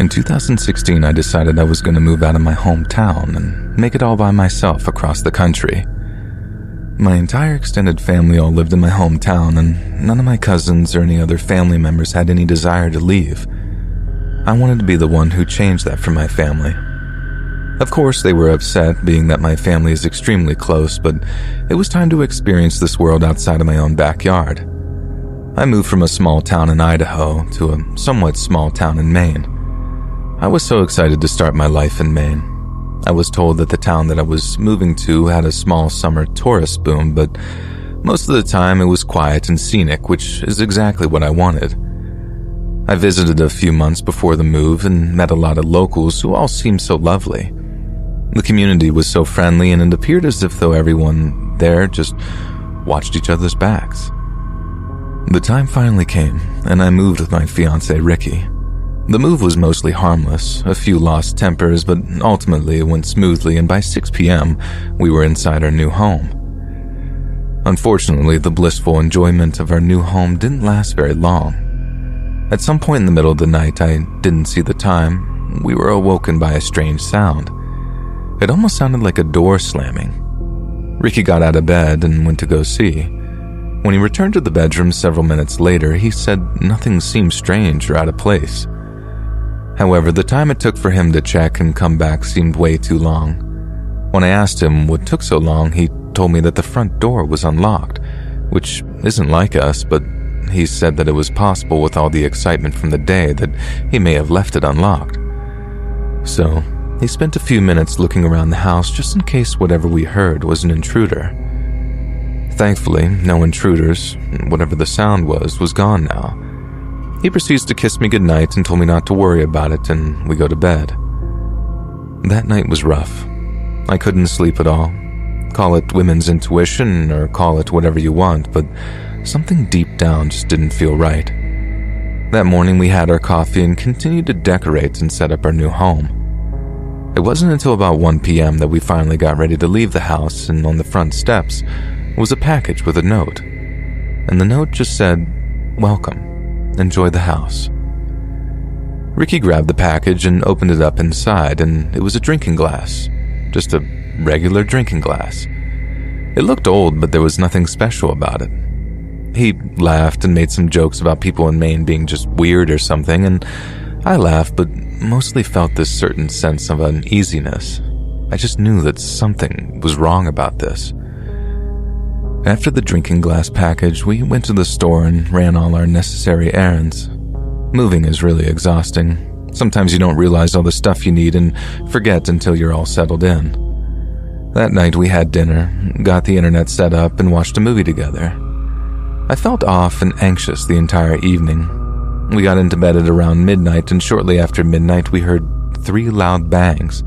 In 2016, I decided I was going to move out of my hometown and make it all by myself across the country. My entire extended family all lived in my hometown, and none of my cousins or any other family members had any desire to leave. I wanted to be the one who changed that for my family. Of course, they were upset, being that my family is extremely close, but it was time to experience this world outside of my own backyard. I moved from a small town in Idaho to a somewhat small town in Maine. I was so excited to start my life in Maine. I was told that the town that I was moving to had a small summer tourist boom, but most of the time it was quiet and scenic, which is exactly what I wanted. I visited a few months before the move and met a lot of locals who all seemed so lovely. The community was so friendly, and it appeared as if though everyone there just watched each other's backs. The time finally came, and I moved with my fiancée Ricky. The move was mostly harmless, a few lost tempers, but ultimately it went smoothly, and by 6 p.m., we were inside our new home. Unfortunately, the blissful enjoyment of our new home didn't last very long. At some point in the middle of the night, I didn't see the time, we were awoken by a strange sound. It almost sounded like a door slamming. Ricky got out of bed and went to go see. When he returned to the bedroom several minutes later, he said nothing seemed strange or out of place. However, the time it took for him to check and come back seemed way too long. When I asked him what took so long, he told me that the front door was unlocked, which isn't like us, but he said that it was possible with all the excitement from the day that he may have left it unlocked. So, he spent a few minutes looking around the house just in case whatever we heard was an intruder. Thankfully, no intruders, whatever the sound was gone now. He proceeds to kiss me goodnight and told me not to worry about it, and we go to bed. That night was rough. I couldn't sleep at all. Call it women's intuition or call it whatever you want, but something deep down just didn't feel right. That morning we had our coffee and continued to decorate and set up our new home. It wasn't until about 1 p.m. that we finally got ready to leave the house, and on the front steps was a package with a note. And the note just said, "Welcome. Enjoy the house." Ricky grabbed the package and opened it up inside, and it was a drinking glass. Just a regular drinking glass. It looked old, but there was nothing special about it. He laughed and made some jokes about people in Maine being just weird or something, and I laughed, but mostly felt this certain sense of uneasiness. I just knew that something was wrong about this. After the drinking glass package, we went to the store and ran all our necessary errands. Moving is really exhausting. Sometimes you don't realize all the stuff you need and forget until you're all settled in. That night we had dinner, got the internet set up, and watched a movie together. I felt off and anxious the entire evening. We got into bed at around midnight, and shortly after midnight we heard 3 loud bangs.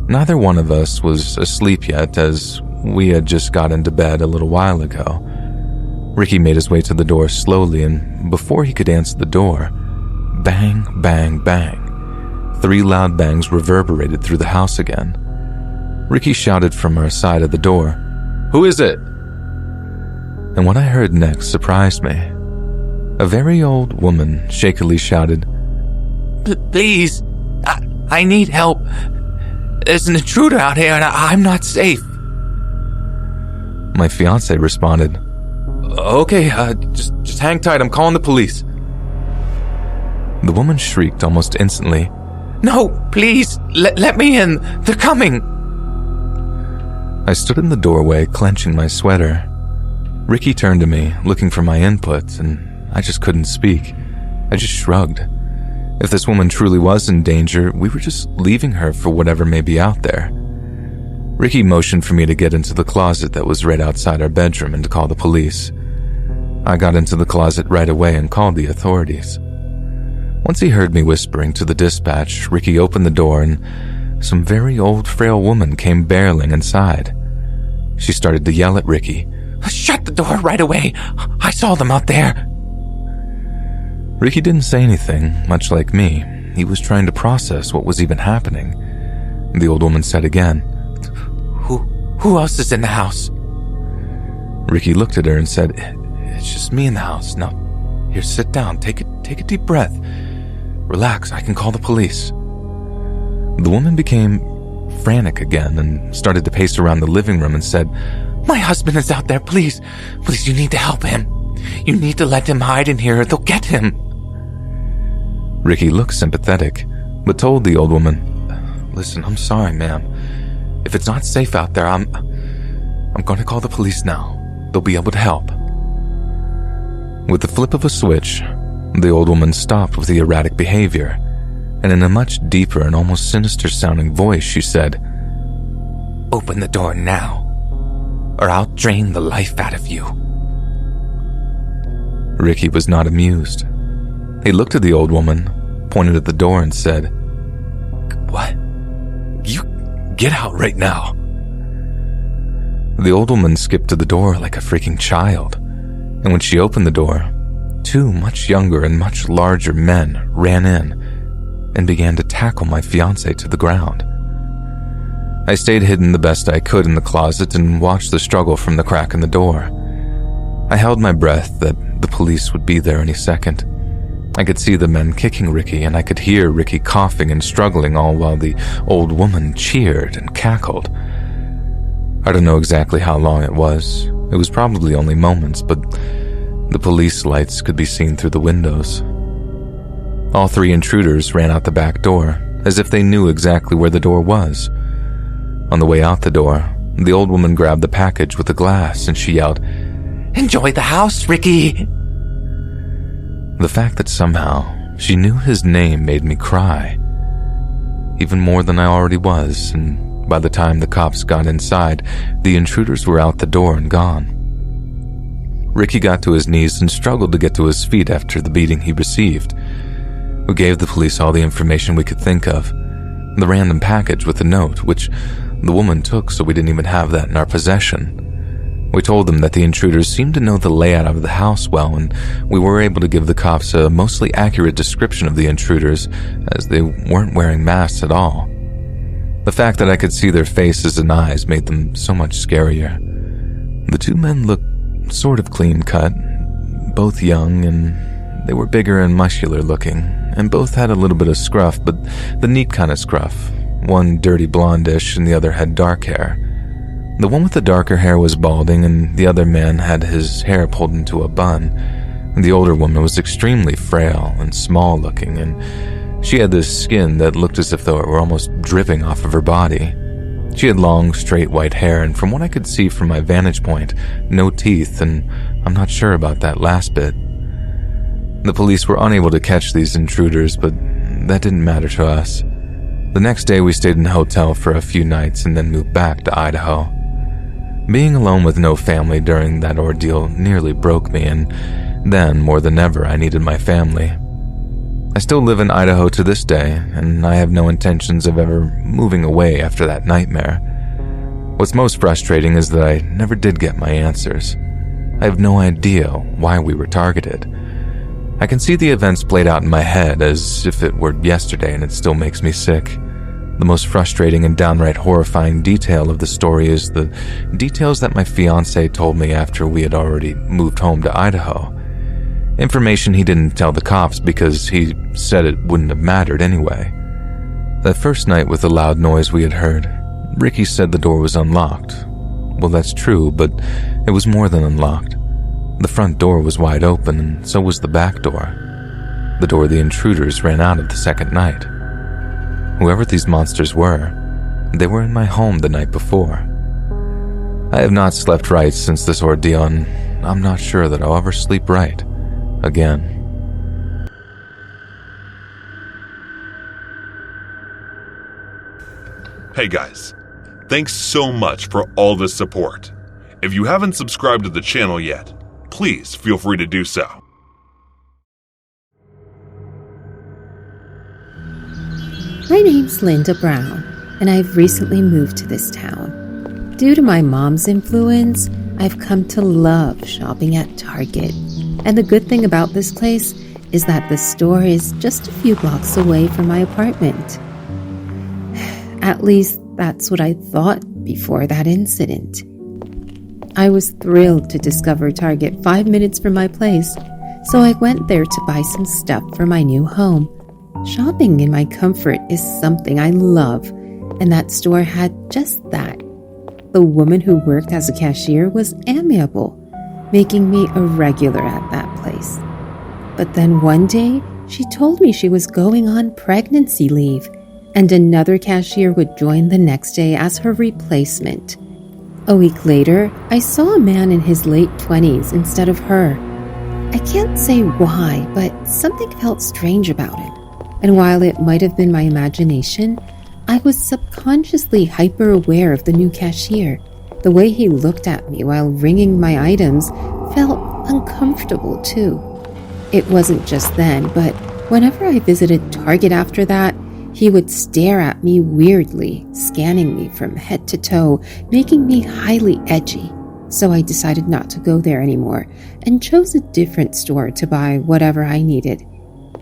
Neither one of us was asleep yet, as we had just got into bed a little while ago. Ricky made his way to the door slowly, and before he could answer the door, bang, bang, bang. 3 loud bangs reverberated through the house again. Ricky shouted from our side of the door, "Who is it?" And what I heard next surprised me. A very old woman shakily shouted, "Please, I need help. There's an intruder out here and I'm not safe." My fiancé responded, "Okay, just hang tight, I'm calling the police." The woman shrieked almost instantly, "No, please, let me in, they're coming." I stood in the doorway, clenching my sweater. Ricky turned to me, looking for my input, and I just couldn't speak. I just shrugged. If this woman truly was in danger, we were just leaving her for whatever may be out there. Ricky motioned for me to get into the closet that was right outside our bedroom and to call the police. I got into the closet right away and called the authorities. Once he heard me whispering to the dispatch, Ricky opened the door and some very old, frail woman came barreling inside. She started to yell at Ricky, "Shut the door right away! I saw them out there!" Ricky didn't say anything, much like me. He was trying to process what was even happening. The old woman said again, Who else is in the house?" Ricky looked at her and said, "It's just me in the house. Now, here, sit down. Take a deep breath. Relax, I can call the police." The woman became frantic again and started to pace around the living room and said, "My husband is out there, please. Please, you need to help him. You need to let him hide in here or they'll get him." Ricky looked sympathetic, but told the old woman, "Listen, I'm sorry, ma'am. If it's not safe out there, I'm going to call the police now. They'll be able to help." With the flip of a switch, the old woman stopped with the erratic behavior, and in a much deeper and almost sinister-sounding voice, she said, "Open the door now, or I'll drain the life out of you." Ricky was not amused. He looked at the old woman, pointed at the door, and said, "What? You get out right now." The old woman skipped to the door like a freaking child, and when she opened the door, two much younger and much larger men ran in and began to tackle my fiancé to the ground. I stayed hidden the best I could in the closet and watched the struggle from the crack in the door. I held my breath that the police would be there any second. I could see the men kicking Ricky, and I could hear Ricky coughing and struggling, all while the old woman cheered and cackled. I don't know exactly how long it was. It was probably only moments, but the police lights could be seen through the windows. All three intruders ran out the back door, as if they knew exactly where the door was. On the way out the door, the old woman grabbed the package with the glass and she yelled, "Enjoy the house, Ricky!" The fact that somehow she knew his name made me cry, even more than I already was, and by the time the cops got inside, the intruders were out the door and gone. Ricky got to his knees and struggled to get to his feet after the beating he received. We gave the police all the information we could think of. The random package with a note, which the woman took, so we didn't even have that in our possession. We told them that the intruders seemed to know the layout of the house well, and we were able to give the cops a mostly accurate description of the intruders, as they weren't wearing masks at all. The fact that I could see their faces and eyes made them so much scarier. The two men looked sort of clean-cut, both young, and they were bigger and muscular looking, and both had a little bit of scruff, but the neat kind of scruff. One dirty blondish and the other had dark hair. The one with the darker hair was balding, and the other man had his hair pulled into a bun. The older woman was extremely frail and small looking, and she had this skin that looked as if though it were almost dripping off of her body. She had long, straight white hair, and from what I could see from my vantage point, no teeth, and I'm not sure about that last bit. The police were unable to catch these intruders, but that didn't matter to us. The next day we stayed in a hotel for a few nights and then moved back to Idaho. Being alone with no family during that ordeal nearly broke me, and then, more than ever, I needed my family. I still live in Idaho to this day, and I have no intentions of ever moving away after that nightmare. What's most frustrating is that I never did get my answers. I have no idea why we were targeted. I can see the events played out in my head as if it were yesterday, and it still makes me sick. The most frustrating and downright horrifying detail of the story is the details that my fiancé told me after we had already moved home to Idaho. Information he didn't tell the cops because he said it wouldn't have mattered anyway. That first night with the loud noise we had heard, Ricky said the door was unlocked. Well, that's true, but it was more than unlocked. The front door was wide open, and so was the back door. The door the intruders ran out of the second night. Whoever these monsters were, they were in my home the night before. I have not slept right since this ordeal, and I'm not sure that I'll ever sleep right again. Hey guys, thanks so much for all the support. If you haven't subscribed to the channel yet, please feel free to do so. My name's Linda Brown, and I've recently moved to this town. Due to my mom's influence, I've come to love shopping at Target. And the good thing about this place is that the store is just a few blocks away from my apartment. At least that's what I thought before that incident. I was thrilled to discover Target 5 minutes from my place, so I went there to buy some stuff for my new home. Shopping in my comfort is something I love, and that store had just that. The woman who worked as a cashier was amiable, making me a regular at that place. But then one day, she told me she was going on pregnancy leave, and another cashier would join the next day as her replacement. A week later, I saw a man in his late 20s instead of her. I can't say why, but something felt strange about it. And while it might have been my imagination, I was subconsciously hyper-aware of the new cashier. The way he looked at me while ringing my items felt uncomfortable too. It wasn't just then, but whenever I visited Target after that, he would stare at me weirdly, scanning me from head to toe, making me highly edgy. So I decided not to go there anymore and chose a different store to buy whatever I needed.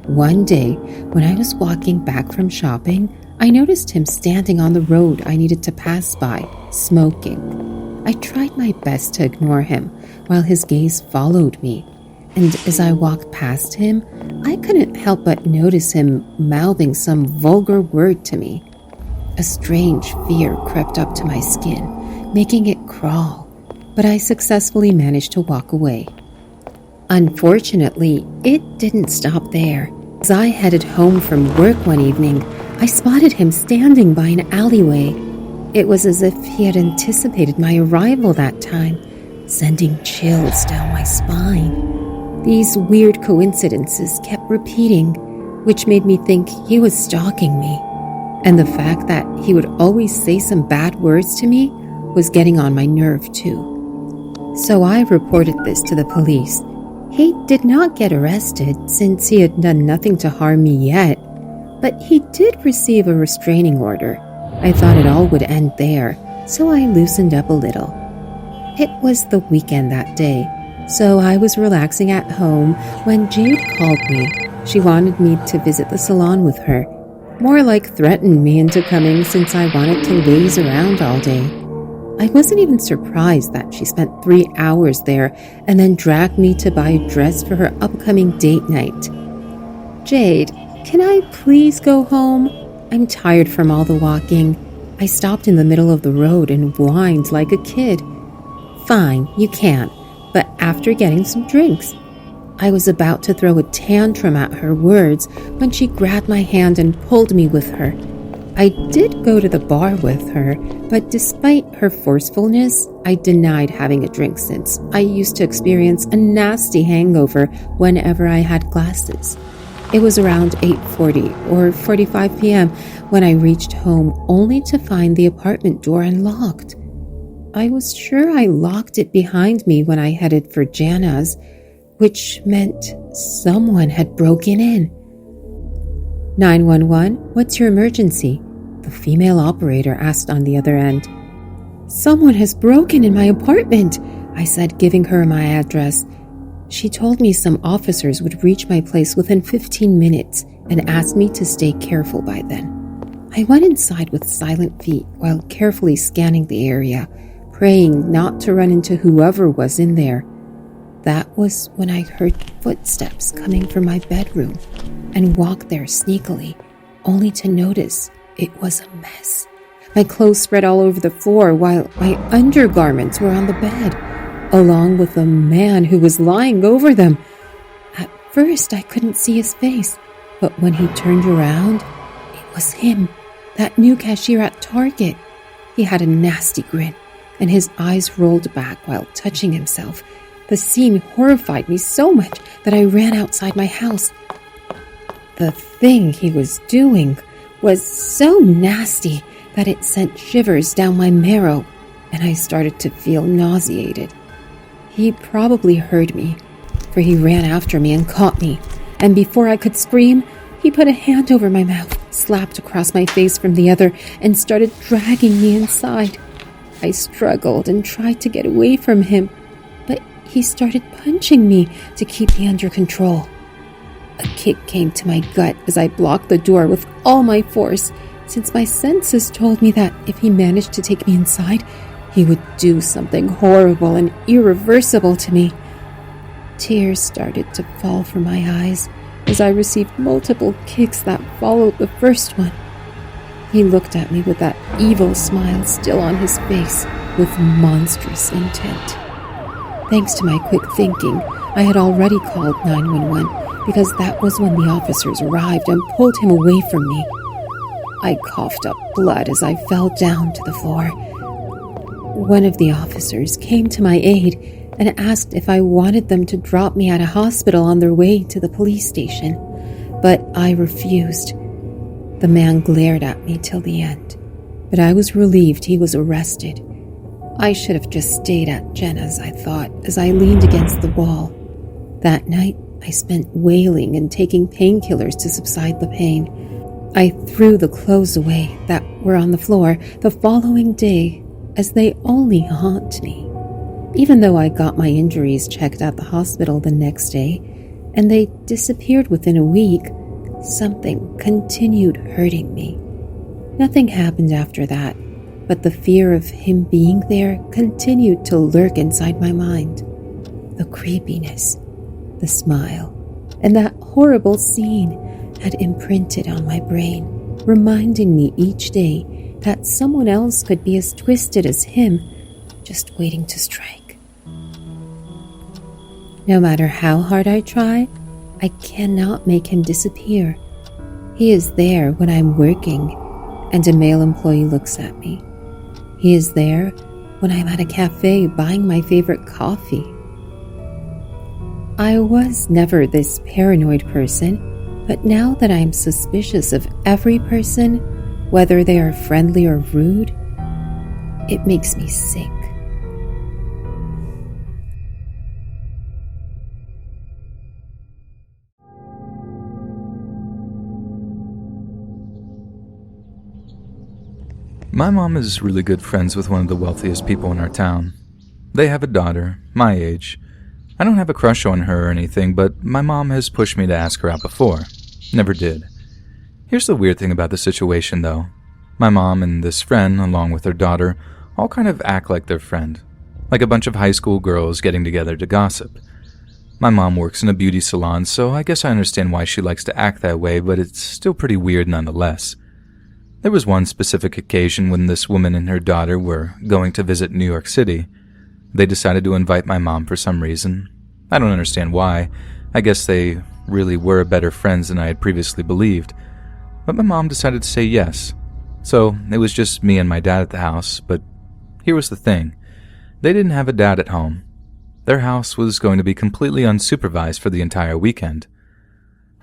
One day, when I was walking back from shopping, I noticed him standing on the road I needed to pass by, smoking. I tried my best to ignore him while his gaze followed me, and as I walked past him, I couldn't help but notice him mouthing some vulgar word to me. A strange fear crept up to my skin, making it crawl, but I successfully managed to walk away. Unfortunately, it didn't stop there. As I headed home from work one evening, I spotted him standing by an alleyway. It was as if he had anticipated my arrival that time, sending chills down my spine. These weird coincidences kept repeating, which made me think he was stalking me. And the fact that he would always say some bad words to me was getting on my nerve too. So I reported this to the police. He did not get arrested since he had done nothing to harm me yet, but he did receive a restraining order. I thought it all would end there, so I loosened up a little. It was the weekend that day, so I was relaxing at home when Jade called me. She wanted me to visit the salon with her, more like threatened me into coming since I wanted to laze around all day. I wasn't even surprised that she spent 3 hours there and then dragged me to buy a dress for her upcoming date night. Jade, can I please go home? I'm tired from all the walking. I stopped in the middle of the road and whined like a kid. Fine, you can, but after getting some drinks. I was about to throw a tantrum at her words when she grabbed my hand and pulled me with her. I did go to the bar with her, but despite her forcefulness, I denied having a drink since I used to experience a nasty hangover whenever I had glasses. It was around 8:40 or 45 p.m. when I reached home only to find the apartment door unlocked. I was sure I locked it behind me when I headed for Jana's, which meant someone had broken in. 911, what's your emergency? The female operator asked on the other end. Someone has broken in my apartment, I said, giving her my address. She told me some officers would reach my place within 15 minutes and asked me to stay careful by then. I went inside with silent feet while carefully scanning the area, praying not to run into whoever was in there. That was when I heard footsteps coming from my bedroom and walked there sneakily, only to notice it was a mess. My clothes spread all over the floor while my undergarments were on the bed, along with a man who was lying over them. At first, I couldn't see his face, but when he turned around, it was him, that new cashier at Target. He had a nasty grin, and his eyes rolled back while touching himself. The scene horrified me so much that I ran outside my house. The thing he was doing was so nasty that it sent shivers down my marrow, and I started to feel nauseated. He probably heard me, for he ran after me and caught me, and before I could scream, he put a hand over my mouth, slapped across my face from the other, and started dragging me inside. I struggled and tried to get away from him, but he started punching me to keep me under control. A kick came to my gut as I blocked the door with all my force, since my senses told me that if he managed to take me inside, he would do something horrible and irreversible to me. Tears started to fall from my eyes, as I received multiple kicks that followed the first one. He looked at me with that evil smile still on his face, with monstrous intent. Thanks to my quick thinking, I had already called 911 because that was when the officers arrived and pulled him away from me. I coughed up blood as I fell down to the floor. One of the officers came to my aid and asked if I wanted them to drop me at a hospital on their way to the police station, but I refused. The man glared at me till the end, but I was relieved he was arrested. I should have just stayed at Jenna's, I thought, as I leaned against the wall. That night, I spent wailing and taking painkillers to subside the pain. I threw the clothes away that were on the floor the following day, as they only haunt me. Even though I got my injuries checked at the hospital the next day, and they disappeared within a week, something continued hurting me. Nothing happened after that, but the fear of him being there continued to lurk inside my mind. The creepiness, the smile, and that horrible scene had imprinted on my brain, reminding me each day that someone else could be as twisted as him, just waiting to strike. No matter how hard I try, I cannot make him disappear. He is there when I'm working and a male employee looks at me. He is there when I'm at a cafe buying my favorite coffee. I was never this paranoid person, but now that I'm suspicious of every person, whether they are friendly or rude, it makes me sick. My mom is really good friends with one of the wealthiest people in our town. They have a daughter, my age. I don't have a crush on her or anything, but my mom has pushed me to ask her out before. Never did. Here's the weird thing about the situation, though. My mom and this friend, along with her daughter, all kind of act like their friend. Like a bunch of high school girls getting together to gossip. My mom works in a beauty salon, so I guess I understand why she likes to act that way, but it's still pretty weird nonetheless. There was one specific occasion when this woman and her daughter were going to visit New York City. They decided to invite my mom for some reason. I don't understand why. I guess they really were better friends than I had previously believed. But my mom decided to say yes. So it was just me and my dad at the house, but here was the thing. They didn't have a dad at home. Their house was going to be completely unsupervised for the entire weekend.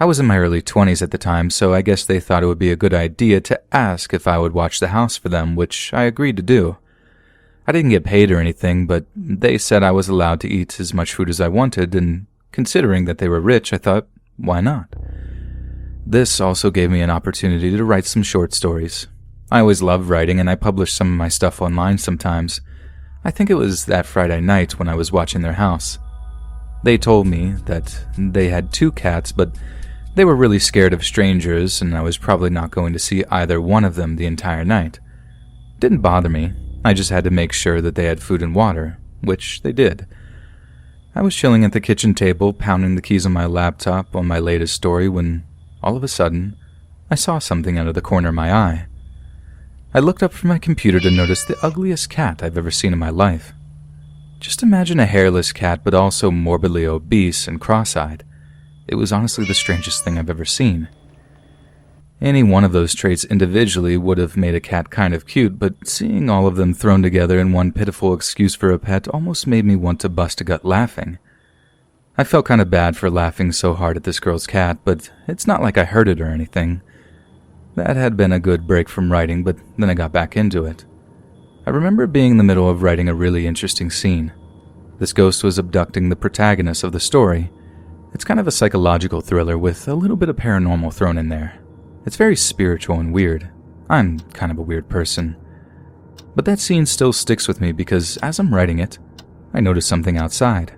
I was in my early 20s at the time, so I guess they thought it would be a good idea to ask if I would watch the house for them, which I agreed to do. I didn't get paid or anything, but they said I was allowed to eat as much food as I wanted, and considering that they were rich, I thought, why not? This also gave me an opportunity to write some short stories. I always loved writing, and I published some of my stuff online sometimes. I think it was that Friday night when I was watching their house. They told me that they had 2 cats, but they were really scared of strangers, and I was probably not going to see either one of them the entire night. Didn't bother me. I just had to make sure that they had food and water, which they did. I was chilling at the kitchen table, pounding the keys on my laptop on my latest story, when, all of a sudden, I saw something out of the corner of my eye. I looked up from my computer to notice the ugliest cat I've ever seen in my life. Just imagine a hairless cat, but also morbidly obese and cross-eyed. It was honestly the strangest thing I've ever seen. Any one of those traits individually would have made a cat kind of cute, but seeing all of them thrown together in one pitiful excuse for a pet almost made me want to bust a gut laughing. I felt kind of bad for laughing so hard at this girl's cat, but it's not like I hurt it or anything. That had been a good break from writing, but then I got back into it. I remember being in the middle of writing a really interesting scene. This ghost was abducting the protagonist of the story. It's kind of a psychological thriller with a little bit of paranormal thrown in there. It's very spiritual and weird. I'm kind of a weird person. But that scene still sticks with me because as I'm writing it, I noticed something outside.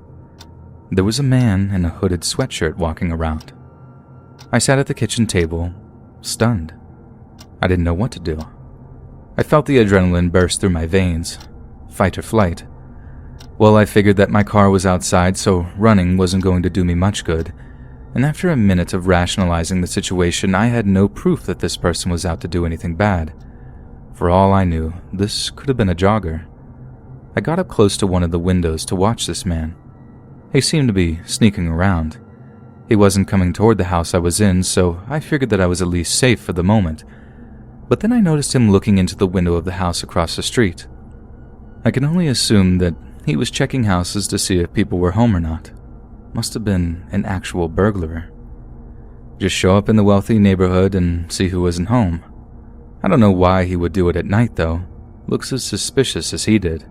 There was a man in a hooded sweatshirt walking around. I sat at the kitchen table, stunned. I didn't know what to do. I felt the adrenaline burst through my veins. Fight or flight. Well, I figured that my car was outside, so running wasn't going to do me much good. and after a minute of rationalizing the situation, I had no proof that this person was out to do anything bad. For all I knew, this could have been a jogger. I got up close to one of the windows to watch this man. He seemed to be sneaking around. He wasn't coming toward the house I was in, so I figured that I was at least safe for the moment. But then I noticed him looking into the window of the house across the street. I can only assume that he was checking houses to see if people were home or not. Must have been an actual burglar. Just show up in the wealthy neighborhood and see who wasn't home. I don't know why he would do it at night, though. Looks as suspicious as he did.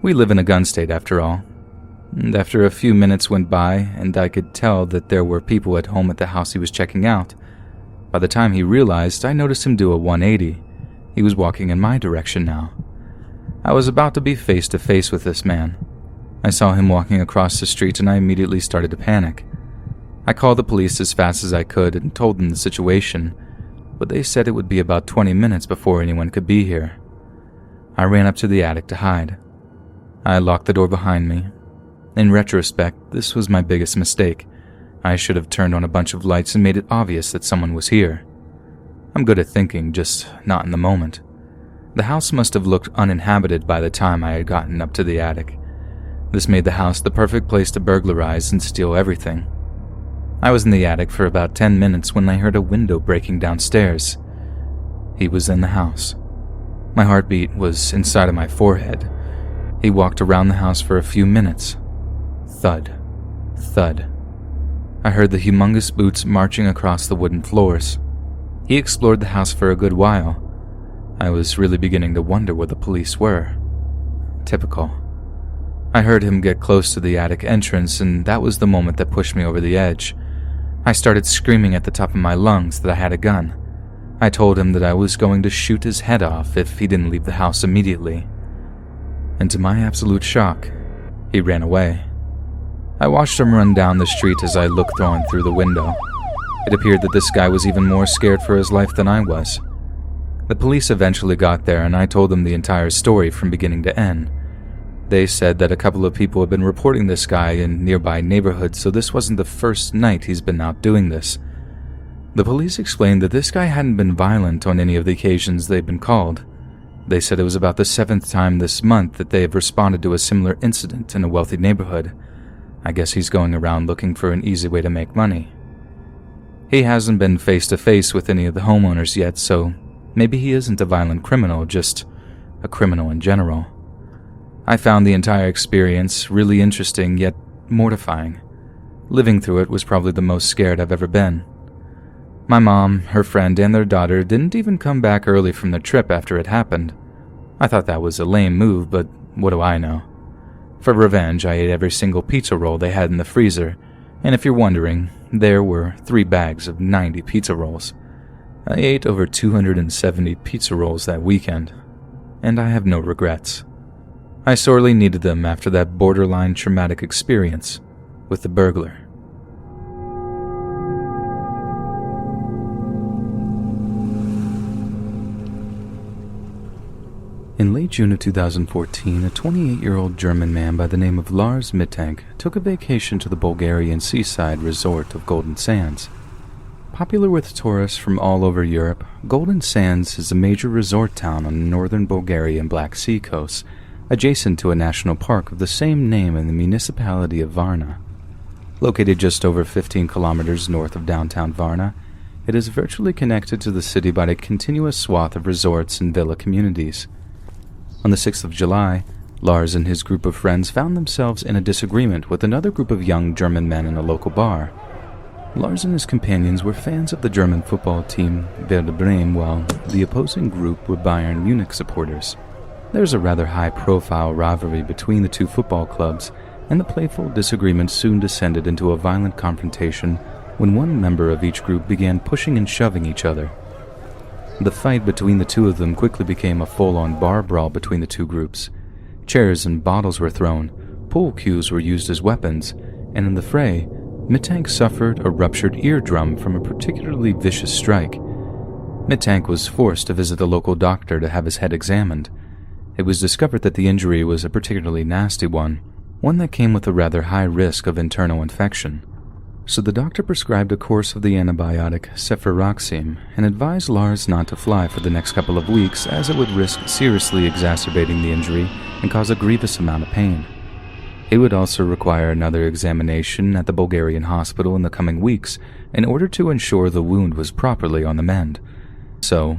We live in a gun state, after all. And after a few minutes went by, and I could tell that there were people at home at the house he was checking out. By the time he realized, I noticed him do a 180. He was walking in my direction now. I was about to be face to face with this man. I saw him walking across the street and I immediately started to panic. I called the police as fast as I could and told them the situation, but they said it would be about 20 minutes before anyone could be here. I ran up to the attic to hide. I locked the door behind me. In retrospect, this was my biggest mistake. I should have turned on a bunch of lights and made it obvious that someone was here. I'm good at thinking, just not in the moment. The house must have looked uninhabited by the time I had gotten up to the attic. This made the house the perfect place to burglarize and steal everything. I was in the attic for about 10 minutes when I heard a window breaking downstairs. He was in the house. My heartbeat was inside of my forehead. He walked around the house for a few minutes. Thud. Thud. I heard the humongous boots marching across the wooden floors. He explored the house for a good while. I was really beginning to wonder where the police were. Typical. I heard him get close to the attic entrance, and that was the moment that pushed me over the edge. I started screaming at the top of my lungs that I had a gun. I told him that I was going to shoot his head off if he didn't leave the house immediately. And to my absolute shock, he ran away. I watched him run down the street as I looked on through the window. It appeared that this guy was even more scared for his life than I was. The police eventually got there and I told them the entire story from beginning to end. They said that a couple of people had been reporting this guy in nearby neighborhoods, so this wasn't the first night he's been out doing this. The police explained that this guy hadn't been violent on any of the occasions they'd been called. They said it was about the 7th time this month that they have responded to a similar incident in a wealthy neighborhood. I guess he's going around looking for an easy way to make money. He hasn't been face to face with any of the homeowners yet, so maybe he isn't a violent criminal, just a criminal in general. I found the entire experience really interesting yet mortifying. Living through it was probably the most scared I've ever been. My mom, her friend, and their daughter didn't even come back early from their trip after it happened. I thought that was a lame move, but what do I know? For revenge, I ate every single pizza roll they had in the freezer, and if you're wondering, there were 3 bags of 90 pizza rolls. I ate over 270 pizza rolls that weekend, and I have no regrets. I sorely needed them after that borderline traumatic experience with the burglar. In late June of 2014, a 28-year-old German man by the name of Lars Mittank took a vacation to the Bulgarian seaside resort of Golden Sands. Popular with tourists from all over Europe, Golden Sands is a major resort town on the northern Bulgarian Black Sea coast, adjacent to a national park of the same name in the municipality of Varna. Located just over 15 kilometers north of downtown Varna, it is virtually connected to the city by a continuous swath of resorts and villa communities. On the 6th of July, Lars and his group of friends found themselves in a disagreement with another group of young German men in a local bar. Lars and his companions were fans of the German football team Werder Bremen, while the opposing group were Bayern Munich supporters. There was a rather high-profile rivalry between the two football clubs, and the playful disagreement soon descended into a violent confrontation when one member of each group began pushing and shoving each other. The fight between the two of them quickly became a full-on bar brawl between the two groups. Chairs and bottles were thrown, pool cues were used as weapons, and in the fray, Mittank suffered a ruptured eardrum from a particularly vicious strike. Mittank was forced to visit the local doctor to have his head examined. It was discovered that the injury was a particularly nasty one that came with a rather high risk of internal infection. So the doctor prescribed a course of the antibiotic cefuroxime and advised Lars not to fly for the next couple of weeks, as it would risk seriously exacerbating the injury and cause a grievous amount of pain. It would also require another examination at the Bulgarian hospital in the coming weeks in order to ensure the wound was properly on the mend. So,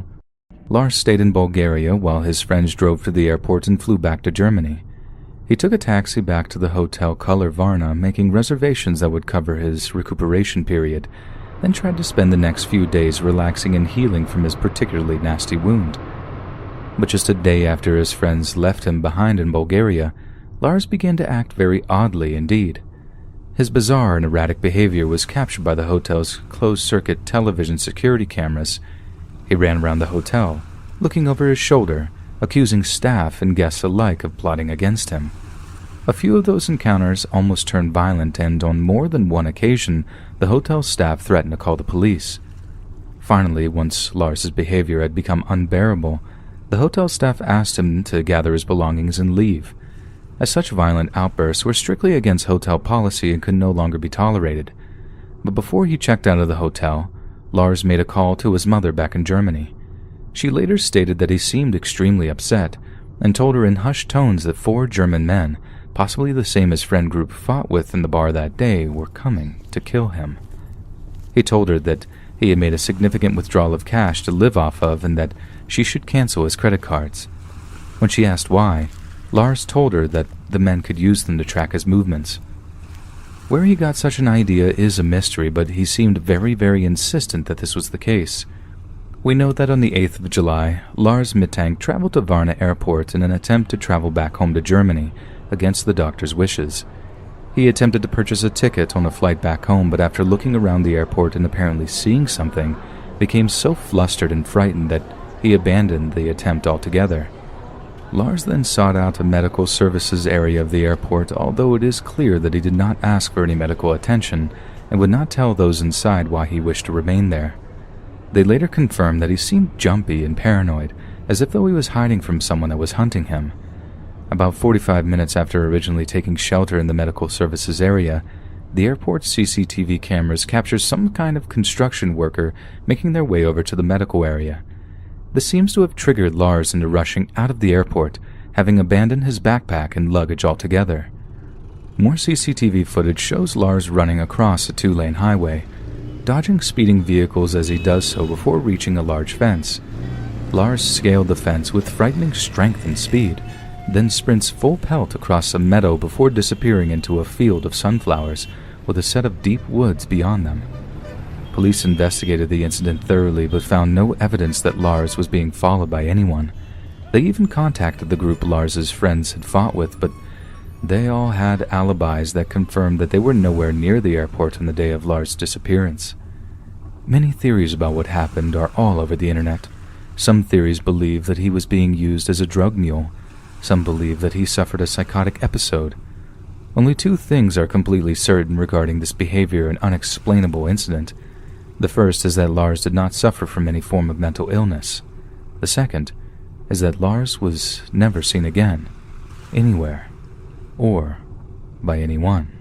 Lars stayed in Bulgaria while his friends drove to the airport and flew back to Germany. He took a taxi back to the Hotel Color Varna, making reservations that would cover his recuperation period, then tried to spend the next few days relaxing and healing from his particularly nasty wound. But just a day after his friends left him behind in Bulgaria, Lars began to act very oddly indeed. His bizarre and erratic behavior was captured by the hotel's closed-circuit television security cameras. He ran around the hotel, looking over his shoulder, accusing staff and guests alike of plotting against him. A few of those encounters almost turned violent, and on more than one occasion, the hotel staff threatened to call the police. Finally, once Lars's behavior had become unbearable, the hotel staff asked him to gather his belongings and leave, as such violent outbursts were strictly against hotel policy and could no longer be tolerated. But before he checked out of the hotel, Lars made a call to his mother back in Germany. She later stated that he seemed extremely upset and told her in hushed tones that 4 German men, possibly the same his friend group fought with in the bar that day, were coming to kill him. He told her that he had made a significant withdrawal of cash to live off of and that she should cancel his credit cards. When she asked why, Lars told her that the men could use them to track his movements. Where he got such an idea is a mystery, but he seemed very, very insistent that this was the case. We know that on the 8th of July, Lars Mittang traveled to Varna Airport in an attempt to travel back home to Germany, against the doctor's wishes. He attempted to purchase a ticket on a flight back home, but after looking around the airport and apparently seeing something, became so flustered and frightened that he abandoned the attempt altogether. Lars then sought out a medical services area of the airport, although it is clear that he did not ask for any medical attention and would not tell those inside why he wished to remain there. They later confirmed that he seemed jumpy and paranoid, as if though he was hiding from someone that was hunting him. About 45 minutes after originally taking shelter in the medical services area, the airport's CCTV cameras capture some kind of construction worker making their way over to the medical area. This seems to have triggered Lars into rushing out of the airport, having abandoned his backpack and luggage altogether. More CCTV footage shows Lars running across a 2-lane highway, dodging speeding vehicles as he does so before reaching a large fence. Lars scaled the fence with frightening strength and speed, then sprints full pelt across a meadow before disappearing into a field of sunflowers with a set of deep woods beyond them. Police investigated the incident thoroughly but found no evidence that Lars was being followed by anyone. They even contacted the group Lars's friends had fought with, but they all had alibis that confirmed that they were nowhere near the airport on the day of Lars' disappearance. Many theories about what happened are all over the internet. Some theories believe that he was being used as a drug mule. Some believe that he suffered a psychotic episode. Only 2 things are completely certain regarding this behavior and unexplainable incident. The first is that Lars did not suffer from any form of mental illness. The second is that Lars was never seen again, anywhere, or by anyone.